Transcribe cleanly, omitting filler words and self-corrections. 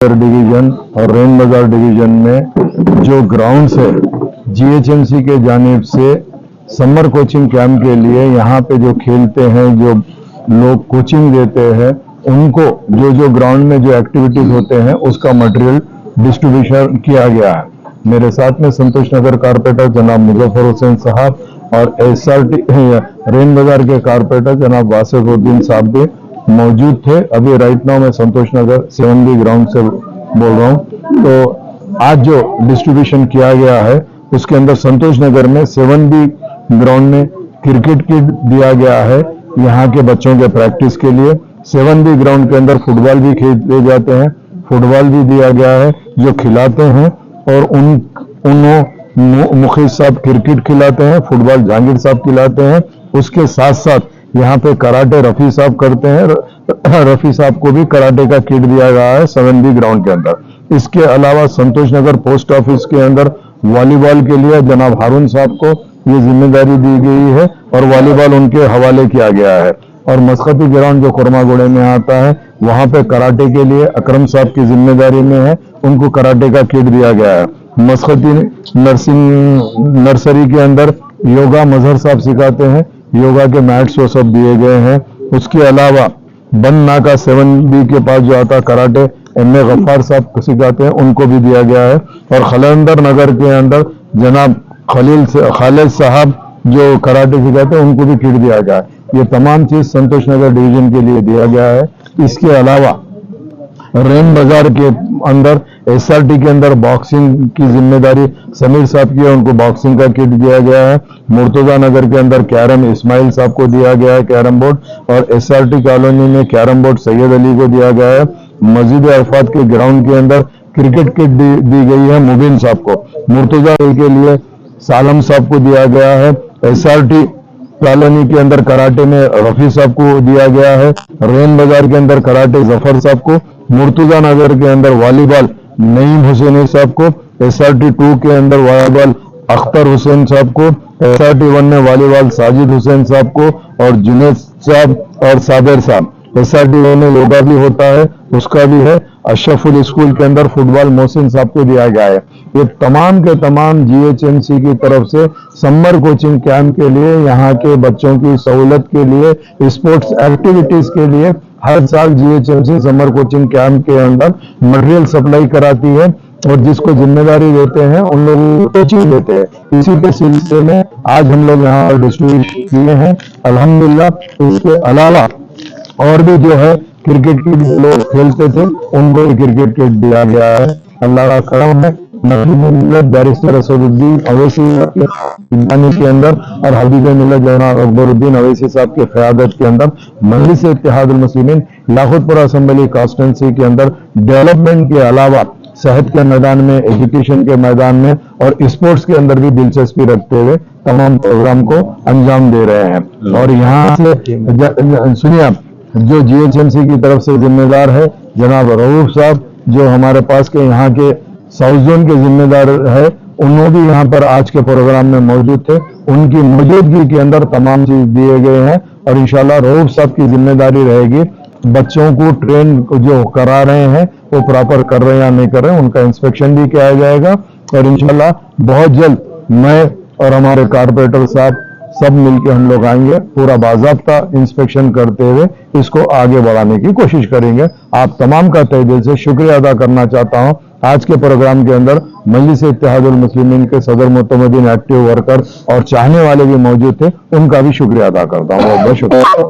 नगर division और rain बाजार division में जो ग्राउंड्स है जीएचएमसी के जानिब से समर कोचिंग कैंप के लिए यहाँ पे जो खेलते हैं, जो लोग कोचिंग देते हैं, उनको जो ग्राउंड में जो एक्टिविटीज होते हैं उसका मटेरियल डिस्ट्रीब्यूशन किया गया है। मेरे साथ में संतोष नगर कारपोरेटर जनाब मुजफ्फर हुसैन साहब और एसआरटी रेन बाजार के कारपोरेटर जनाब वासिफुद्दीन साहब भी मौजूद थे। अभी राइट नाउ मैं संतोष नगर 7B ग्राउंड से बोल रहा हूँ। तो आज जो डिस्ट्रीब्यूशन किया गया है उसके अंदर संतोष नगर में 7B ग्राउंड में क्रिकेट किट दिया गया है यहाँ के बच्चों के प्रैक्टिस के लिए। 7B ग्राउंड के अंदर फुटबॉल भी खेले जाते हैं, फुटबॉल भी दिया गया है जो खिलाते हैं, और उन्होंने मुखिज साहब क्रिकेट खिलाते हैं, फुटबॉल जहांगीर साहब खिलाते हैं। उसके साथ साथ यहाँ पे कराटे रफी साहब करते हैं, रफी साहब को भी कराटे का किट दिया गया है 7B ग्राउंड के अंदर। इसके अलावा संतोष नगर पोस्ट ऑफिस के अंदर वॉलीबॉल के लिए जनाब हारून साहब को ये जिम्मेदारी दी गई है और वॉलीबॉल उनके हवाले किया गया है। और मस्कती ग्राउंड जो खुरमागुड़े में आता है वहां पे कराटे के लिए अकरम साहब की जिम्मेदारी में है, उनको कराटे का किट दिया गया है। मस्कती नर्सरी के अंदर योगा मजहर साहब सिखाते हैं, योगा के मैट्स वो सब दिए गए हैं। उसके अलावा बंद नाका 7B के पास जो आता कराटे एम.ए. गफ्फार साहब सिखाते हैं, उनको भी दिया गया है। और खलंदर नगर के अंदर जनाब खालिद साहब जो कराटे सिखाते हैं उनको भी किट दिया गया है। ये तमाम चीज संतोष नगर डिवीजन के लिए दिया गया है। इसके अलावा रेन बाजार के अंदर एसआरटी के अंदर बॉक्सिंग की जिम्मेदारी समीर साहब की है, उनको बॉक्सिंग का किट दिया गया है। मुर्तजा नगर के अंदर कैरम इस्माइल साहब को दिया गया है कैरम बोर्ड, और एसआरटी कॉलोनी में कैरम बोर्ड सैयद अली को दिया गया है। मस्जिद अरफात के ग्राउंड के अंदर क्रिकेट किट दी गई है मुबीन साहब को। मुर्तजा के लिए सालम साहब को दिया गया है। एसआरटी कॉलोनी के अंदर कराटे में रफी साहब को दिया गया है। रेन बाजार के अंदर कराटे जफर साहब को, मुर्तजा नगर के अंदर वॉलीबॉल नईम हुसैन साहब को, एसआरटी 2 के अंदर वॉलीबॉल अख्तर हुसैन साहब को, एसआरटी 1 में वॉलीबॉल साजिद हुसैन साहब को और जुनेद साहब और साबिर साहब। एसआरटी 1 में योगा भी होता है, उसका भी है। अशरफुल स्कूल के अंदर फुटबॉल मोहसिन साहब को दिया गया है। ये तमाम के तमाम जीएचएमसी की तरफ से समर कोचिंग कैंप के लिए, यहाँ के बच्चों की सहूलत के लिए, स्पोर्ट्स एक्टिविटीज के लिए हर साल जीएचएमसी समर कोचिंग कैंप के अंदर मटेरियल सप्लाई कराती है और जिसको जिम्मेदारी देते हैं उन लोगों को कोचिंग देते हैं। इसी के सिलसिले में आज हम लोग यहाँ डिस्ट्रीब्यूट किए हैं अल्हम्दुलिल्लाह। इसके अलावा और भी जो है क्रिकेट की लोग खेलते थे उनको भी क्रिकेट किट दिया गया है। अल्लाह का करम है। नबी बैरिस्टर असदुद्दीन अवैसी के अंदर और हबीब मिल्लत जनाब अकबरुद्दीन अवैसी साहब की क़यादत के अंदर मजलिस इत्तेहादुल मुस्लिमीन लाहौरपुर असेंबली कॉन्स्टिट्यूंसी के अंदर डेवलपमेंट के अलावा सेहत के मैदान में, एजुकेशन के मैदान में और स्पोर्ट्स के अंदर भी दिलचस्पी रखते हुए तमाम प्रोग्राम को अंजाम दे रहे हैं। और यहाँ से सुनिए आप, जो जीएचएमसी की तरफ से जिम्मेदार है जनाब रऊफ साहब, जो हमारे पास के यहाँ के साउथ जोन के जिम्मेदार है, उन्होंने भी यहाँ पर आज के प्रोग्राम में मौजूद थे। उनकी मौजूदगी के अंदर तमाम चीज दिए गए हैं और इंशाल्लाह रऊफ साहब की जिम्मेदारी रहेगी बच्चों को ट्रेन जो करा रहे हैं वो प्रॉपर कर रहे हैं या नहीं कर रहे हैं, उनका इंस्पेक्शन भी किया जाएगा। और इंशाल्लाह बहुत जल्द मैं और हमारे कारपोरेटर साहब सब मिलकर हम लोग आएंगे, पूरा बाज़ाब्ता इंस्पेक्शन करते हुए इसको आगे बढ़ाने की कोशिश करेंगे। आप तमाम का तहे दिल से शुक्रिया अदा करना चाहता हूं। आज के प्रोग्राम के अंदर मजलिस इत्तेहादुल मुस्लिमीन के सदर मुतमदीन एक्टिव वर्कर और चाहने वाले भी मौजूद थे, उनका भी शुक्रिया अदा करता हूँ। बहुत बहुत शुक्रिया।